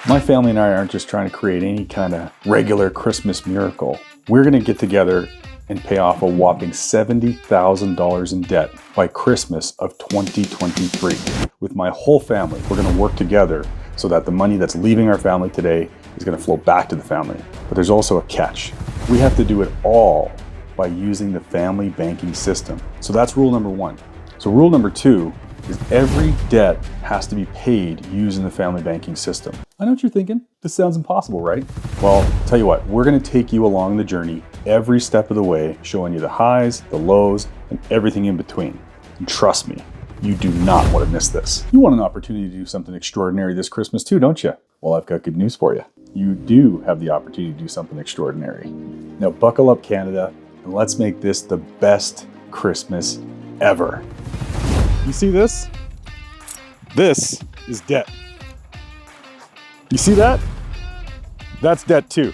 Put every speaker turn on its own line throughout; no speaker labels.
My family and I aren't just trying to create any kind of regular Christmas miracle. We're going to get together and pay off a whopping $70,000 in debt by Christmas of 2023. With my whole family, we're going to work together so that the money that's leaving our family today is going to flow back to the family. But there's also a catch. We have to do it all by using the family banking system. So that's rule number one. So rule number two is every debt has to be paid using the family banking system. I know what you're thinking. This sounds impossible, right? Well, tell you what, we're going to take you along the journey every step of the way, showing you the highs, the lows, and everything in between. And trust me, you do not want to miss this. You want an opportunity to do something extraordinary this Christmas too, don't you? Well, I've got good news for you. You do have the opportunity to do something extraordinary. Now buckle up, Canada, and let's make this the best Christmas ever. You see this? This is debt. You see that? That's debt too.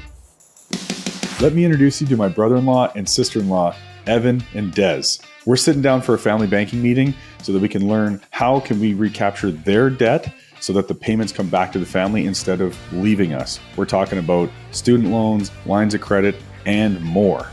Let me introduce you to my brother-in-law and sister-in-law, Evan and Des. We're sitting down for a family banking meeting so that we can learn how can we recapture their debt so that the payments come back to the family instead of leaving us. We're talking about student loans, lines of credit, and more.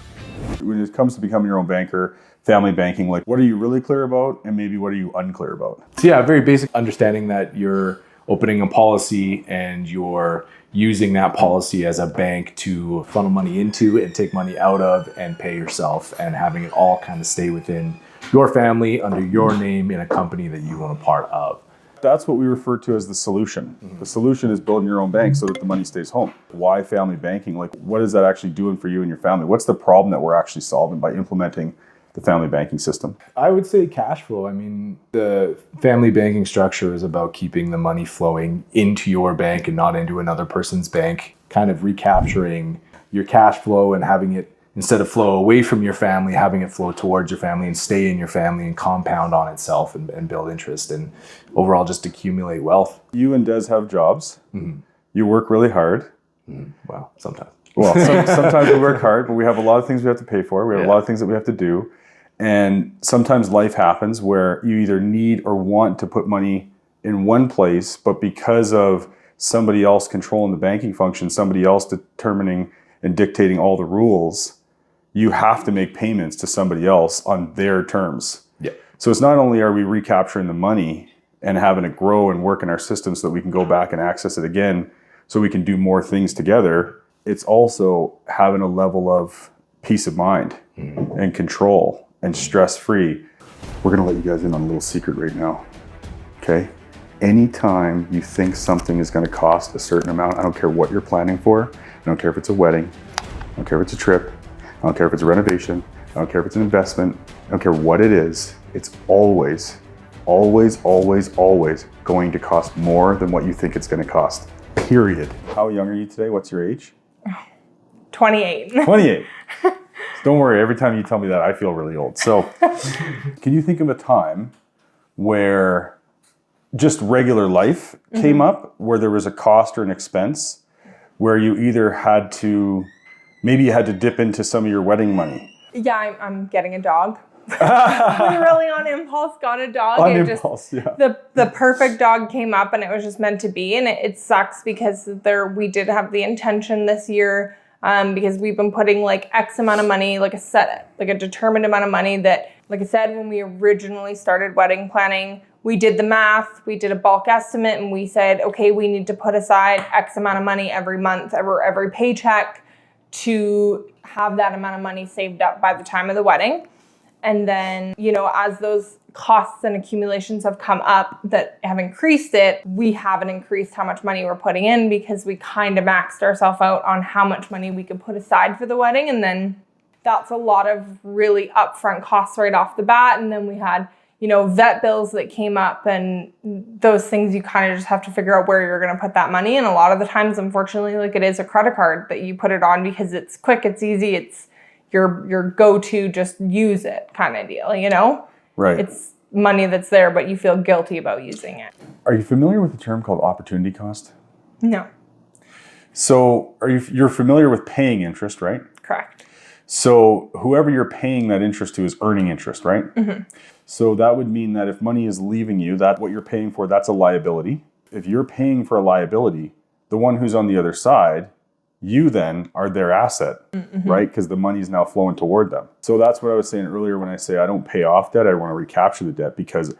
When it comes to becoming your own banker, family banking, like what are you really clear about and maybe what are you unclear about?
So yeah, very basic understanding that you're opening a policy and you're using that policy as a bank to funnel money into and take money out of and pay yourself, and having it all kind of stay within your family under your name in a company that you want a part of.
That's what we refer to as the solution. Mm-hmm. The solution is building your own bank so that the money stays home. Why family banking? Like, what is that actually doing for you and your family? What's the problem that we're actually solving by implementing the family banking system?
I would say cash flow. I mean, the family banking structure is about keeping the money flowing into your bank and not into another person's bank, kind of recapturing your cash flow and having it, instead of flow away from your family, having it flow towards your family and stay in your family and compound on itself and build interest and overall just accumulate wealth.
You and Des have jobs. Mm-hmm. You work really hard.
Mm-hmm. Well, sometimes.
Well, sometimes we work hard, but we have a lot of things we have to pay for. We have a lot of things that we have to do. And sometimes life happens where you either need or want to put money in one place, but because of somebody else controlling the banking function, somebody else determining and dictating all the rules, you have to make payments to somebody else on their terms.
Yeah.
So it's not only are we recapturing the money and having it grow and work in our system so that we can go back and access it again so we can do more things together, it's also having a level of peace of mind and control and stress-free. We're gonna let you guys in on a little secret right now, okay? Anytime you think something is gonna cost a certain amount, I don't care what you're planning for, I don't care if it's a wedding, I don't care if it's a trip, I don't care if it's a renovation, I don't care if it's an investment, I don't care what it is, it's always, always, always, always going to cost more than what you think it's gonna cost, period. How young are you today? What's your age?
28.
28. Don't worry, every time you tell me that, I feel really old. So can you think of a time where just regular life came up, where there was a cost or an expense, where you either had to, maybe you had to dip into some of your wedding money?
Yeah, I'm getting a dog. We really on impulse got a dog.
On impulse, yeah.
The perfect dog came up and it was just meant to be. And it sucks because we did have the intention this year, because we've been putting like X amount of money, like a determined amount of money that, like I said, when we originally started wedding planning, we did the math, we did a bulk estimate, and we said, okay, we need to put aside X amount of money every month, every paycheck to have that amount of money saved up by the time of the wedding. And then, as those costs and accumulations have come up that have increased it, we haven't increased how much money we're putting in because we kind of maxed ourselves out on how much money we could put aside for the wedding. And then that's a lot of really upfront costs right off the bat. And then we had, vet bills that came up, and those things you kind of just have to figure out where you're going to put that money. And a lot of the times, unfortunately, like it is a credit card that you put it on because it's quick, it's easy, it's your go-to, just use it kind of deal,
Right.
It's money that's there, but you feel guilty about using it.
Are you familiar with the term called opportunity cost?
No.
So you're familiar with paying interest, right?
Correct.
So whoever you're paying that interest to is earning interest, right?
Mm-hmm.
So that would mean that if money is leaving you, that what you're paying for, that's a liability. If you're paying for a liability, the one who's on the other side, you then are their asset, right? Because the money is now flowing toward them. So that's what I was saying earlier when I say I don't pay off debt, I want to recapture the debt, because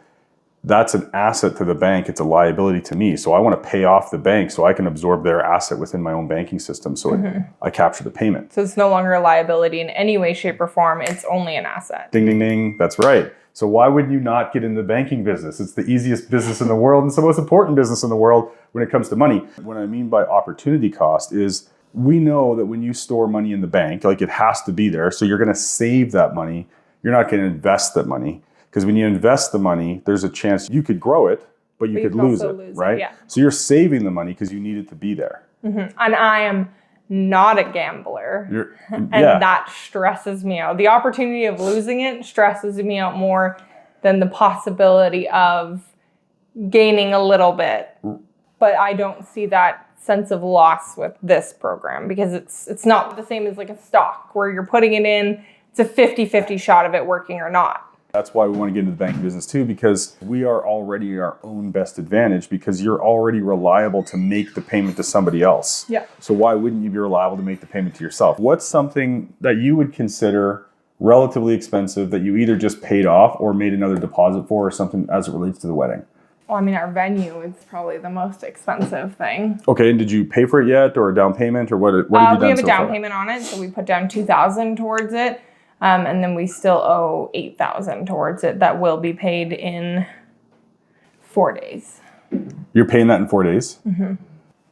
that's an asset to the bank. It's a liability to me. So I want to pay off the bank so I can absorb their asset within my own banking system. So I capture the payment.
So it's no longer a liability in any way, shape, or form. It's only an asset.
Ding, ding, ding. That's right. So why would you not get in the banking business? It's the easiest business in the world. And it's the most important business in the world when it comes to money. What I mean by opportunity cost is we know that when you store money in the bank, like it has to be there. So you're going to save that money. You're not going to invest that money. Because when you invest the money, there's a chance you could grow it, but you could lose it, right?
Yeah.
So you're saving the money because you need it to be there.
And I am not a gambler. And that stresses me out. The opportunity of losing it stresses me out more than the possibility of gaining a little bit. But I don't see that sense of loss with this program, because it's not the same as like a stock where you're putting it in. It's a 50-50 shot of it working or not.
That's why we want to get into the banking business too, because we are already our own best advantage, because you're already reliable to make the payment to somebody else.
Yeah.
So why wouldn't you be reliable to make the payment to yourself? What's something that you would consider relatively expensive that you either just paid off or made another deposit for, or something as it relates to the wedding?
Well, I mean, our venue is probably the most expensive thing.
Okay, and did you pay for it yet, or a down payment, or what have you done so far?
We have a down payment on it, so we put down $2,000 towards it. And then we still owe $8,000 towards it that will be paid in 4 days.
You're paying that in 4 days?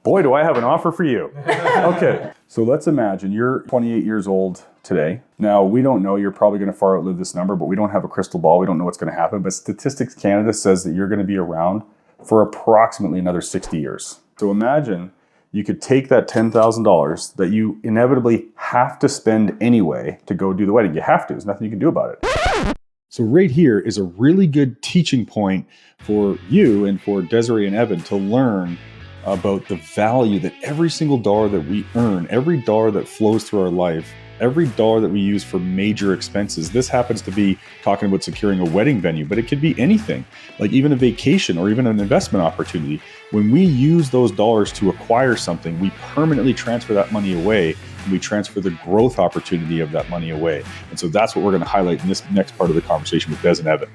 Boy, do I have an offer for you. Okay, so let's imagine you're 28 years old today. Now, we don't know, you're probably going to far outlive this number, but we don't have a crystal ball. We don't know what's going to happen. But Statistics Canada says that you're going to be around for approximately another 60 years. So imagine you could take that $10,000 that you inevitably have to spend anyway to go do the wedding. You have to. There's nothing you can do about it. So right here is a really good teaching point for you and for Desiree and Evan to learn about the value that every single dollar that we earn, every dollar that flows through our life, every dollar that we use for major expenses. This happens to be talking about securing a wedding venue, but it could be anything, like even a vacation or even an investment opportunity. When we use those dollars to acquire something, we permanently transfer that money away, and we transfer the growth opportunity of that money away. And so that's what we're going to highlight in this next part of the conversation with Des and Evan.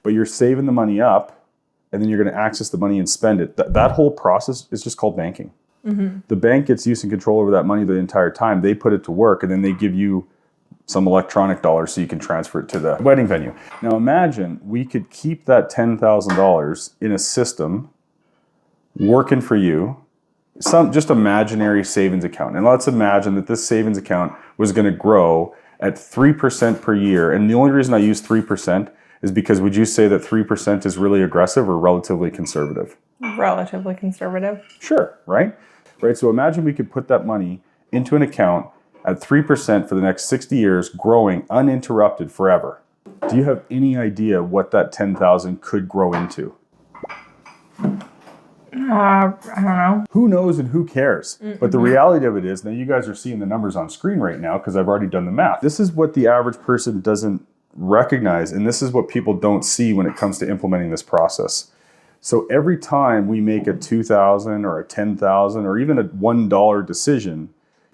But you're saving the money up, and then you're going to access the money and spend it. That whole process is just called banking. The bank gets use and control over that money the entire time. They put it to work, and then they give you some electronic dollars so you can transfer it to the wedding venue. Now imagine we could keep that $10,000 in a system working for you, some just imaginary savings account. And let's imagine that this savings account was going to grow at 3% per year. And the only reason I use 3% is because would you say that 3% is really aggressive or relatively conservative?
Relatively conservative.
Sure, right? Right. So imagine we could put that money into an account at 3% for the next 60 years, growing uninterrupted forever. Do you have any idea what that 10,000 could grow into?
I don't know.
Who knows and who cares? But the reality of it is, now you guys are seeing the numbers on screen right now because I've already done the math. This is what the average person doesn't recognize, and this is what people don't see when it comes to implementing this process. So every time we make a $2,000 or a $10,000 or even a $1 decision,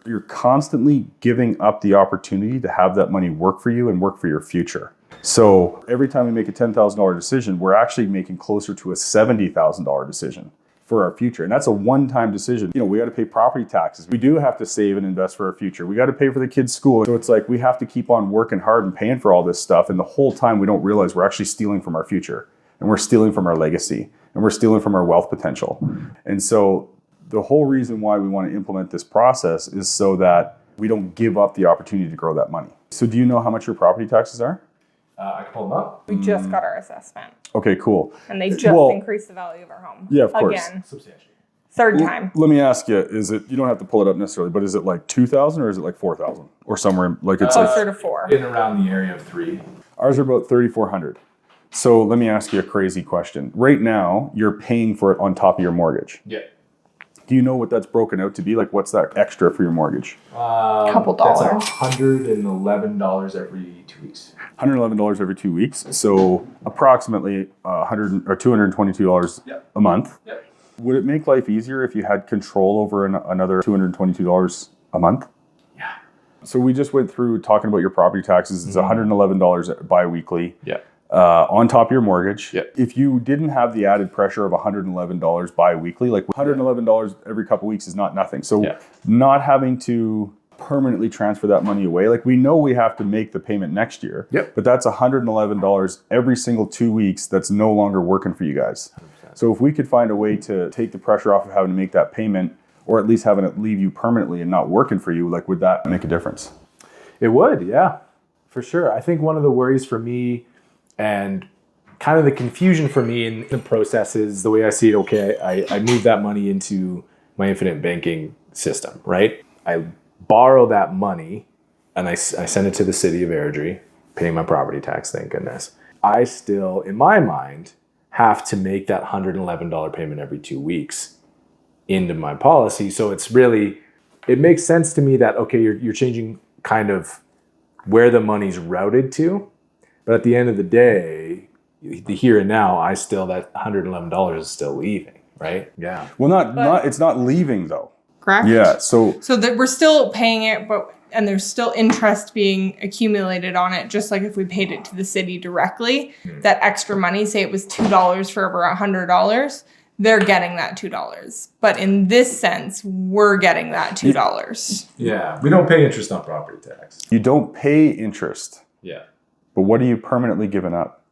you're constantly giving up the opportunity to have that money work for you and work for your future. So every time we make a $10,000 decision, we're actually making closer to a $70,000 decision for our future. And that's a one-time decision. You know, we got to pay property taxes. We do have to save and invest for our future. We got to pay for the kids' school. So it's like we have to keep on working hard and paying for all this stuff. And the whole time we don't realize we're actually stealing from our future. And we're stealing from our legacy. And we're stealing from our wealth potential. And so the whole reason why we want to implement this process is so that we don't give up the opportunity to grow that money. So do you know how much your property taxes are?
I can pull them up.
We just got our assessment.
Okay, cool.
And they just increased the value of our home.
Yeah, of course.
Again.
Substantially.
Third time.
Let me ask you, is it, you don't have to pull it up necessarily, but is it like 2,000 or is it like 4,000? Or somewhere like it's
Closer to 4.
In around the area of 3.
Ours are about 3,400. So let me ask you a crazy question. Right now, you're paying for it on top of your mortgage.
Yeah.
Do you know what that's broken out to be? Like, what's that extra for your mortgage?
Couple
That's
dollars.
$111 every 2 weeks.
$111 every 2 weeks. So approximately $100 or $222
Yep.
a month.
Yep.
Would it make life easier if you had control over another $222 a month?
Yeah.
So we just went through talking about your property taxes. It's $111 biweekly.
Yeah.
On top of your mortgage.
Yeah.
If you didn't have the added pressure of $111 bi-weekly, like $111 every couple weeks is not nothing. So not having to permanently transfer that money away, like we know we have to make the payment next year, but that's $111 every single 2 weeks that's no longer working for you guys. 100%. So if we could find a way to take the pressure off of having to make that payment, or at least having it leave you permanently and not working for you, like would that make a difference?
It would, yeah, for sure. I think one of the worries for me and kind of the confusion for me in the process is the way I see it. Okay, I move that money into my infinite banking system, right? I borrow that money and I send it to the city of Airdrie, paying my property tax, thank goodness. I still, in my mind, have to make that $111 payment every 2 weeks into my policy. So it's really, it makes sense to me that, okay, you're changing kind of where the money's routed to. But at the end of the day, the here and now, that $111 is still leaving, right? Yeah.
Well, it's not leaving though.
Correct?
Yeah. So
that we're still paying it, and there's still interest being accumulated on it, just like if we paid it to the city directly. That extra money, say it was $2 for over $100, they're getting that $2. But in this sense, we're getting that $2.
Yeah. We don't pay interest on property tax.
You don't pay interest.
Yeah.
But what are you permanently giving up?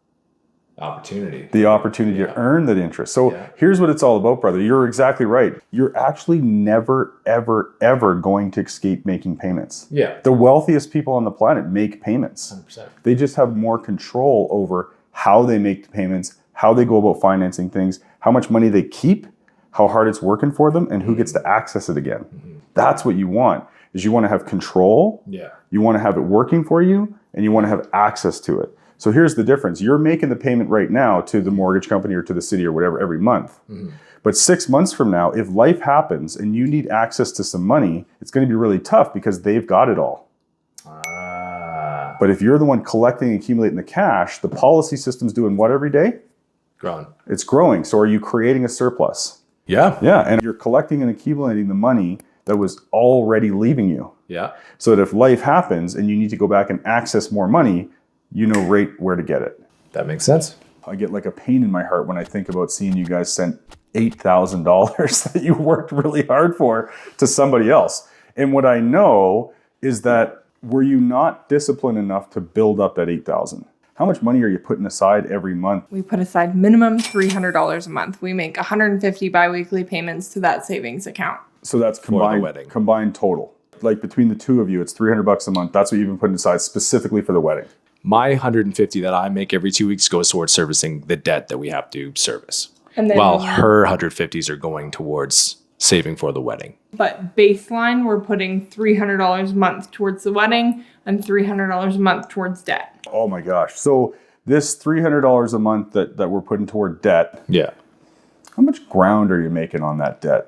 Opportunity.
The opportunity to earn that interest. So here's what it's all about, brother. You're exactly right. You're actually never, ever, ever going to escape making payments.
Yeah.
The wealthiest people on the planet make payments.
100%.
They just have more control over how they make the payments, how they go about financing things, how much money they keep, how hard it's working for them, and who gets to access it again. That's what you want, is you want to have control.
Yeah.
You want to have it working for you, and you want to have access to it. So here's the difference. You're making the payment right now to the mortgage company or to the city or whatever every month. But 6 months from now, if life happens and you need access to some money, it's going to be really tough because they've got it all. But if you're the one collecting and accumulating the cash, the policy system's doing what every day?
Growing.
It's growing. So are you creating a surplus?
Yeah.
Yeah. And you're collecting and accumulating the money that was already leaving you.
Yeah.
So that if life happens and you need to go back and access more money, you know right where to get it.
That makes sense.
I get like a pain in my heart when I think about seeing you guys send $8,000 that you worked really hard for to somebody else. And what I know is that were you not disciplined enough to build up that $8,000? How much money are you putting aside every month?
We put aside minimum $300 a month. We make 150 biweekly payments to that savings account.
So that's combined total. Like between the two of you, it's $300 a month. That's what you've been putting aside specifically for the wedding.
My 150 that I make every 2 weeks goes towards servicing the debt that we have to service.
And then,
while her 150s are going towards saving for the wedding.
But baseline, we're putting $300 a month towards the wedding and $300 a month towards debt.
Oh my gosh. So this $300 a month that we're putting toward debt.
Yeah.
How much ground are you making on that debt?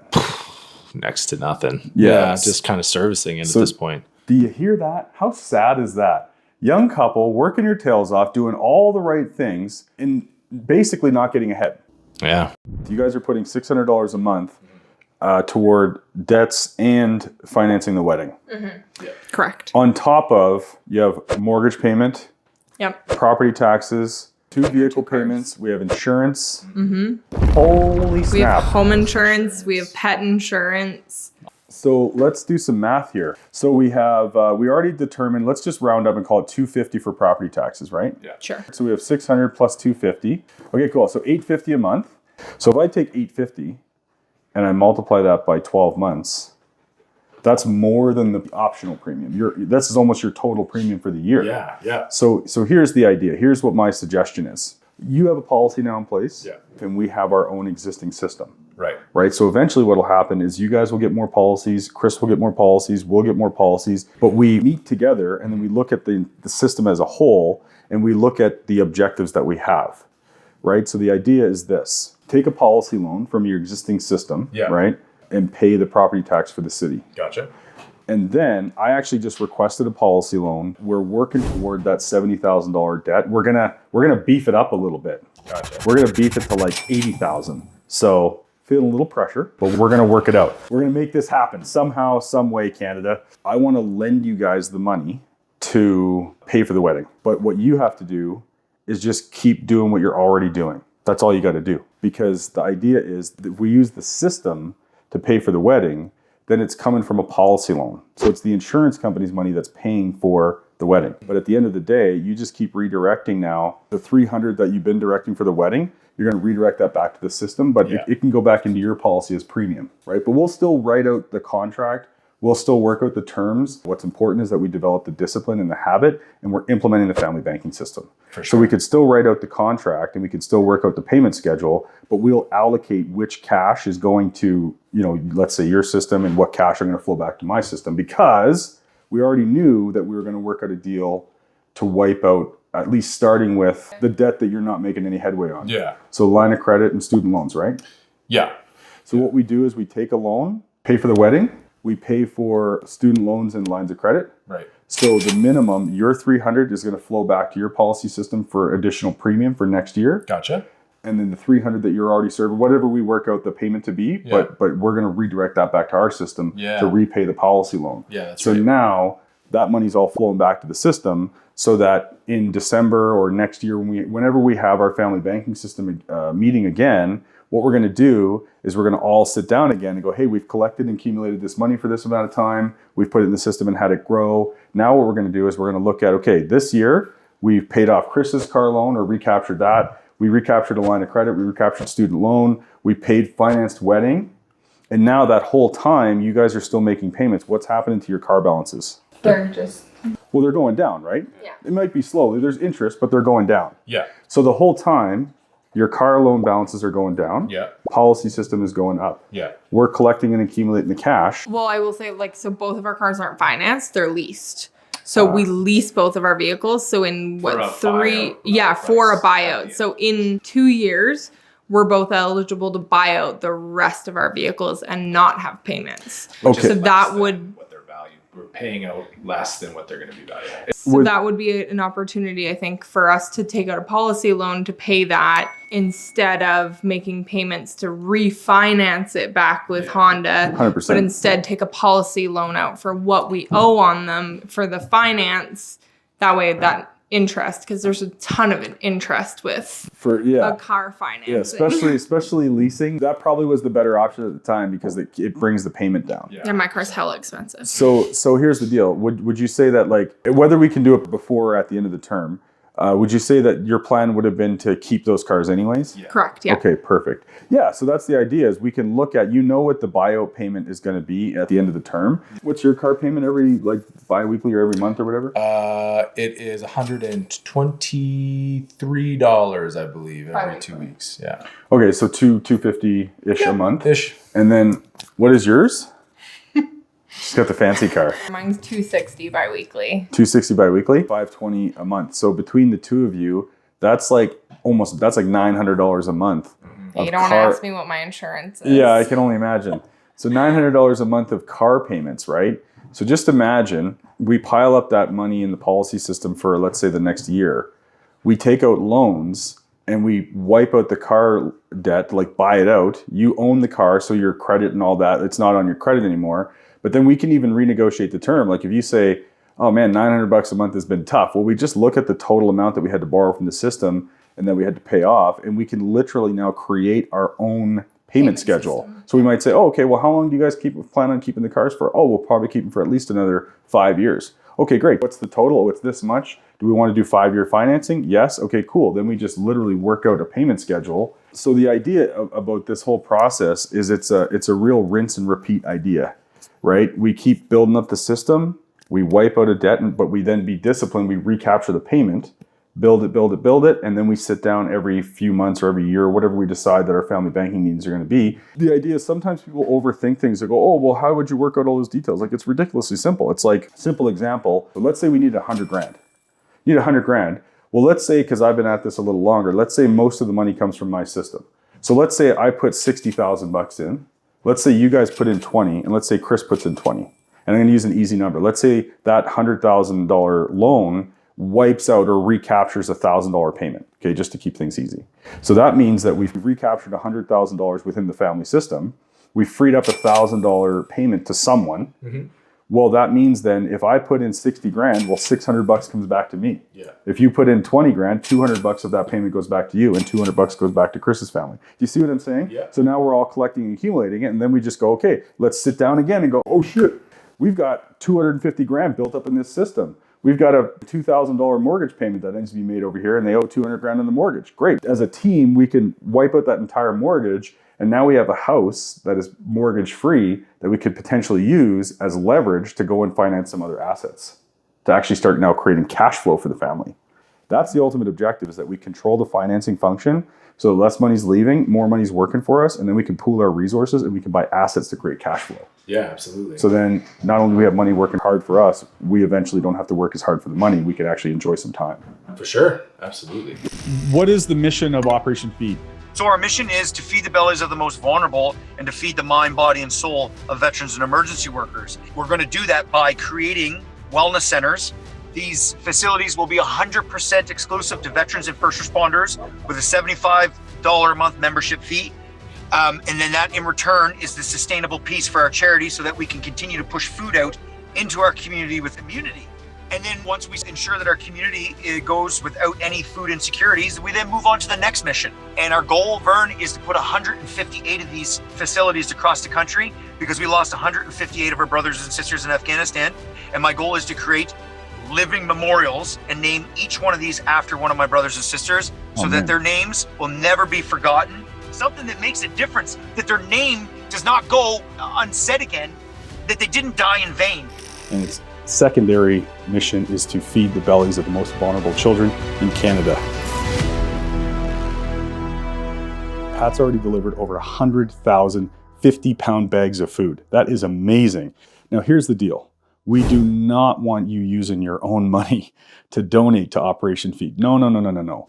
Next to nothing.
Yes.
Yeah, just kind of servicing it at this point.
Do you hear that? How sad is that? Young couple working your tails off, doing all the right things and basically not getting ahead.
Yeah.
You guys are putting $600 a month toward debts and financing the wedding.
Yeah. Correct.
On top of, you have mortgage payment, property taxes, 2 vehicle payments, we have insurance. Holy snap.
We have home insurance, we have pet insurance.
So let's do some math here. So we have, we already determined, let's just round up and call it $250 for property taxes, right?
Yeah.
Sure.
So we have 600 plus 250. Okay, cool. So $850 a month. So if I take $850 and I multiply that by 12 months, that's more than the optional premium. This is almost your total premium for the year.
Yeah.
So here's the idea. Here's what my suggestion is. You have a policy now in place, and we have our own existing system. Right. So eventually what will happen is you guys will get more policies, Chris will get more policies, we'll get more policies, but we meet together and then we look at the system as a whole and we look at the objectives that we have. Right. So the idea is this: take a policy loan from your existing system, right, and pay the property tax for the city.
Gotcha.
And then I actually just requested a policy loan. We're working toward that $70,000 debt. We're gonna beef it up a little bit.
Gotcha.
We're gonna beef it to like $80,000. So feeling a little pressure, but we're going to work it out. We're going to make this happen somehow, some way, Canada. I want to lend you guys the money to pay for the wedding. But what you have to do is just keep doing what you're already doing. That's all you got to do. Because the idea is that if we use the system to pay for the wedding, then it's coming from a policy loan. So it's the insurance company's money that's paying for the wedding. But at the end of the day, you just keep redirecting now. The $300 that you've been directing for the wedding, you're going to redirect that back to the system, but it can go back into your policy as premium, right? But we'll still write out the contract. We'll still work out the terms. What's important is that we develop the discipline and the habit, and we're implementing the family banking system.
For sure.
So we could still write out the contract and we could still work out the payment schedule, but we'll allocate which cash is going to, let's say your system and what cash are going to flow back to my system, because we already knew that we were going to work out a deal to wipe out, at least starting with the debt that you're not making any headway on.
Yeah.
So line of credit and student loans, right?
Yeah.
So what we do is we take a loan, pay for the wedding, we pay for student loans and lines of credit.
Right.
So the minimum, your $300 is going to flow back to your policy system for additional premium for next year.
Gotcha.
And then the $300 that you're already serving, whatever we work out the payment to be, but we're going to redirect that back to our system to repay the policy loan.
Yeah, that's
so
right.
now that money's all flowing back to the system, so that in December or next year, whenever we have our family banking system meeting again, what we're going to do is we're going to all sit down again and go, hey, we've collected and accumulated this money for this amount of time. We've put it in the system and had it grow. Now what we're going to do is we're going to look at, okay, this year we've paid off Chris's car loan or recaptured that. We recaptured a line of credit. We recaptured student loan. We paid financed wedding. And now that whole time, you guys are still making payments. What's happening to your car balances?
They're just
Well, they're going down, right?
Yeah.
It might be slowly. There's interest, but they're going down.
Yeah.
So the whole time, your car loan balances are going down.
Yeah.
Policy system is going up.
Yeah.
We're collecting and accumulating the cash.
Well, I will say, so both of our cars aren't financed; they're leased. So we lease both of our vehicles. So in
For a
for a buyout. So in 2 years, we're both eligible to buy out the rest of our vehicles and not have payments.
Okay.
So that would
what their value. We're paying out less than what they're going to be valued.
So that would be an opportunity, I think, for us to take out a policy loan to pay that instead of making payments to refinance it back with Honda.
100%.
But instead take a policy loan out for what we owe on them for the finance. That way, that interest, because there's a ton of interest with a car financing.
Yeah, especially leasing. That probably was the better option at the time because it brings the payment down.
Yeah, my car's hella expensive.
So here's the deal. Would you say that, like, whether we can do it before or at the end of the term, would you say that your plan would have been to keep those cars anyways?
Yeah.
Correct, yeah.
Okay, perfect. Yeah, so that's the idea, is we can look at, what the buyout payment is going to be at the end of the term. What's your car payment every, bi-weekly or every month or whatever?
It is $123, I believe, every 2 weeks. Yeah.
Okay, so $250-ish a month.
Ish.
And then what is yours? She's got the fancy car.
Mine's $260 bi-weekly.
$260 bi-weekly, $520 a month. So between the two of you, that's like $900 a month.
You don't want to ask me what my insurance is.
Yeah, I can only imagine. So $900 a month of car payments, right? So just imagine we pile up that money in the policy system for, let's say, the next year. We take out loans and we wipe out the car debt, buy it out. You own the car, so your credit and all that, it's not on your credit anymore. But then we can even renegotiate the term. Like if you say, oh man, $900 a month has been tough. Well, we just look at the total amount that we had to borrow from the system and that we had to pay off. And we can literally now create our own payment schedule. System. So we might say, oh, okay, well, how long do you guys plan on keeping the cars for? Oh, we'll probably keep them for at least another 5 years. Okay, great. What's the total? Oh, it's this much. Do we want to do 5-year financing? Yes. Okay, cool. Then we just literally work out a payment schedule. So the idea about this whole process is it's a real rinse and repeat idea. Right? We keep building up the system, we wipe out a debt, but we then be disciplined, we recapture the payment, build it, and then we sit down every few months or every year, or whatever we decide that our family banking meetings are going to be. The idea is sometimes people overthink things. They go, oh, well, how would you work out all those details? It's ridiculously simple. It's simple example. But let's say we need $100,000. You need $100,000. Well, let's say, because I've been at this a little longer, let's say most of the money comes from my system. So let's say I put $60,000 in. Let's say you guys put in 20, and let's say Chris puts in 20. And I'm going to use an easy number. Let's say that $100,000 loan wipes out or recaptures $1,000 payment, okay, just to keep things easy. So that means that we've recaptured $100,000 within the family system. We freed up $1,000 payment to someone. Well, that means then if I put in 60 grand, well, 600 bucks comes back to me.
Yeah.
If you put in 20 grand, 200 bucks of that payment goes back to you and 200 bucks goes back to Chris's family. Do you see what I'm saying?
Yeah.
So now we're all collecting and accumulating it. And then we just go, okay, let's sit down again and go, oh shit, we've got 250 grand built up in this system. We've got a $2,000 mortgage payment that needs to be made over here and they owe 200 grand on the mortgage. Great. As a team, we can wipe out that entire mortgage. And now we have a house that is mortgage free that we could potentially use as leverage to go and finance some other assets to actually start now creating cash flow for the family. That's the ultimate objective, is that we control the financing function so less money's leaving, more money's working for us, and then we can pool our resources and we can buy assets to create cash flow.
Yeah, absolutely.
So then not only do we have money working hard for us, we eventually don't have to work as hard for the money. We can actually enjoy some time.
For sure. Absolutely.
What is the mission of Operation Feed?
So our mission is to feed the bellies of the most vulnerable and to feed the mind, body, and soul of veterans and emergency workers. We're going to do that by creating wellness centers. These facilities will be 100% exclusive to veterans and first responders with a $75 a month membership fee. And then that in return is the sustainable piece for our charity so that we can continue to push food out into our community with immunity. And then once we ensure that our community goes without any food insecurities, we then move on to the next mission. And our goal, Vern, is to put 158 of these facilities across the country because we lost 158 of our brothers and sisters in Afghanistan. And my goal is to create living memorials and name each one of these after one of my brothers and sisters so that their names will never be forgotten. Something that makes a difference, that their name does not go unsaid again, that they didn't die in vain.
And its secondary mission is to feed the bellies of the most vulnerable children in Canada. Pat's already delivered over 100,000 50-pound bags of food. That is amazing. Now here's the deal. We do not want you using your own money to donate to Operation Feed. No.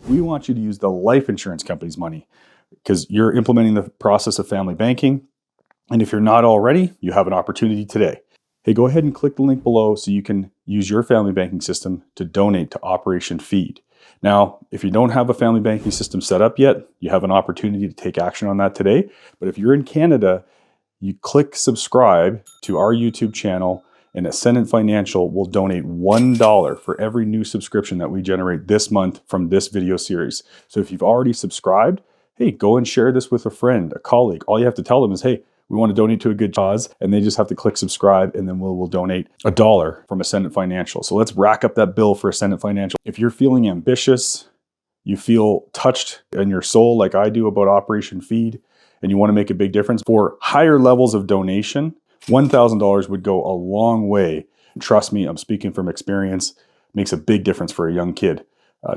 We want you to use the life insurance company's money because you're implementing the process of family banking. And if you're not already, you have an opportunity today. Hey, go ahead and click the link below so you can use your family banking system to donate to Operation Feed. Now, if you don't have a family banking system set up yet, you have an opportunity to take action on that today. But if you're in Canada, you click subscribe to our YouTube channel, and Ascendant Financial will donate $1 for every new subscription that we generate this month from this video series. So if you've already subscribed, hey, go and share this with a friend, a colleague. All you have to tell them is, hey, we want to donate to a good cause, and they just have to click subscribe, and then we'll donate $1 from Ascendant Financial. So let's rack up that bill for Ascendant Financial. If you're feeling ambitious, you feel touched in your soul like I do about Operation Feed, and you want to make a big difference, for higher levels of donation, $1,000 would go a long way. Trust me, I'm speaking from experience. It makes a big difference for a young kid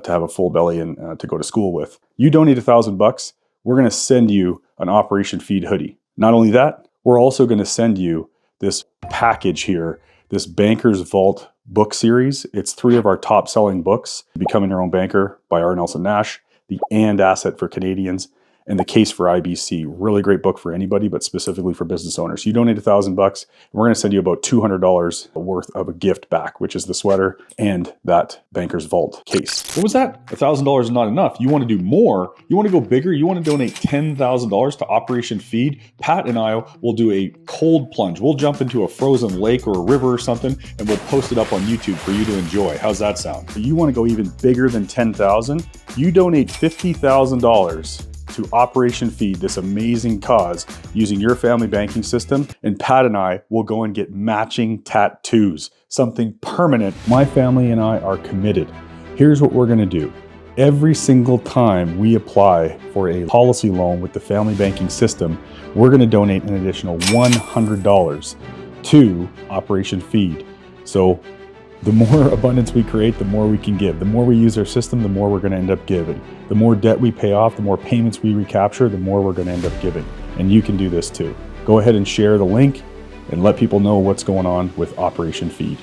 to have a full belly and to go to school with. You donate $1,000, we're going to send you an Operation Feed hoodie. Not only that, we're also going to send you this package here, this Banker's Vault book series. It's 3 of our top selling books, Becoming Your Own Banker by R. Nelson Nash, The And Asset for Canadians, and The Case for IBC. Really great book for anybody, but specifically for business owners. You donate $1,000, we're going to send you about $200 worth of a gift back, which is the sweater and that Banker's Vault case. What was that? $1,000 is not enough. You want to do more. You want to go bigger. You want to donate $10,000 to Operation Feed. Pat and I will do a cold plunge. We'll jump into a frozen lake or a river or something, and we'll post it up on YouTube for you to enjoy. How's that sound? If you want to go even bigger than $10,000, you donate $50,000 to Operation Feed, this amazing cause, using your family banking system, and Pat and I will go and get matching tattoos, something permanent. My family and I are committed. Here's what we're going to do. Every single time we apply for a policy loan with the family banking system, we're going to donate an additional $100 to Operation Feed. So the more abundance we create, the more we can give. The more we use our system, the more we're going to end up giving. The more debt we pay off, the more payments we recapture, the more we're going to end up giving. And you can do this too. Go ahead and share the link and let people know what's going on with Operation Feed.